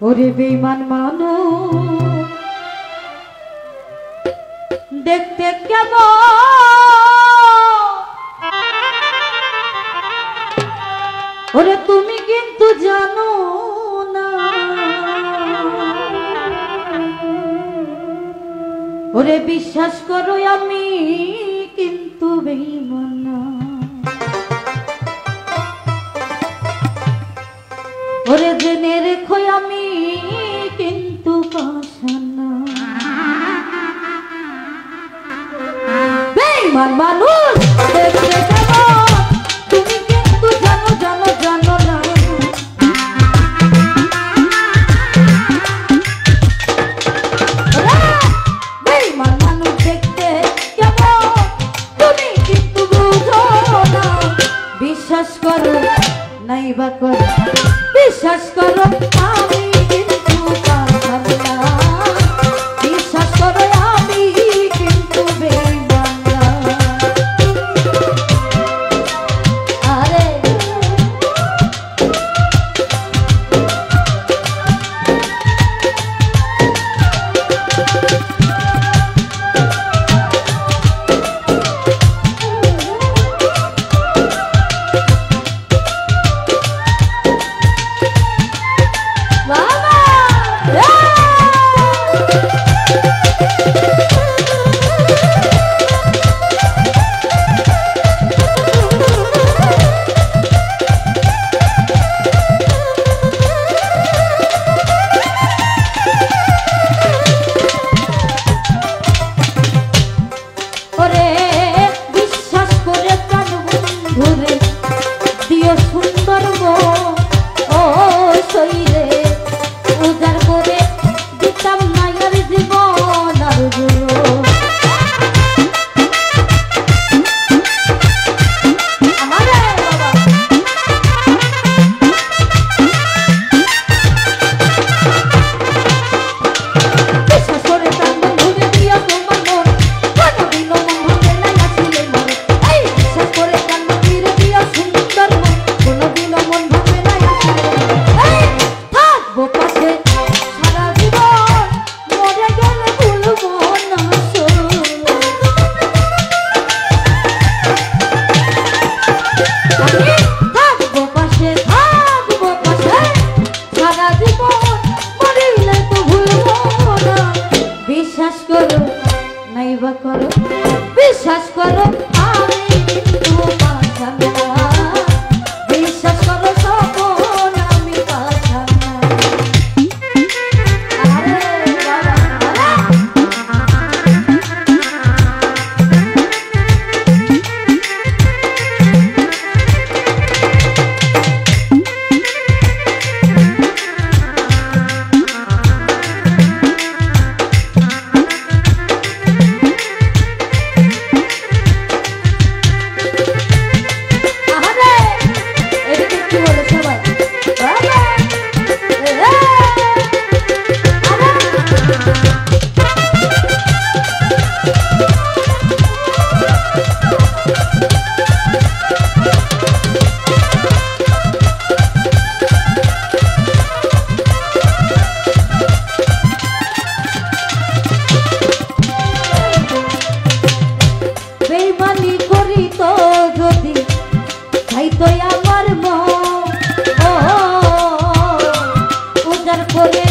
ওরে বেঈমান মানুষ দেখতে কেমন ওরে তুমি কিন্তু জানো না ওরে বিশ্বাস করো আমি কিন্তু বেঈমান না ওরে জেনে রেখো আমি কিন্তু পাষাণ না বেঈমান মানুষ দেখতে কেমন তুমি কিন্তু জানো জানো জানো না বেঈমান মানুষ দেখতে কেমন তুমি কিন্তু বুঝো না বিশ্বাস করো নাই বা করো বিশ্বাস করো আমি কিন্তু পাষাণ না বিশ্বাস করো আমি কিন্তু বেঈমান না আরে বিশ্বাস করো আমি কিন্তু পাষাণ না বিশ্বাস করো সপন আমি পাষাণ না আরে বেঈমানি করি তো যদি তাই তো আমার মন উজাড় করে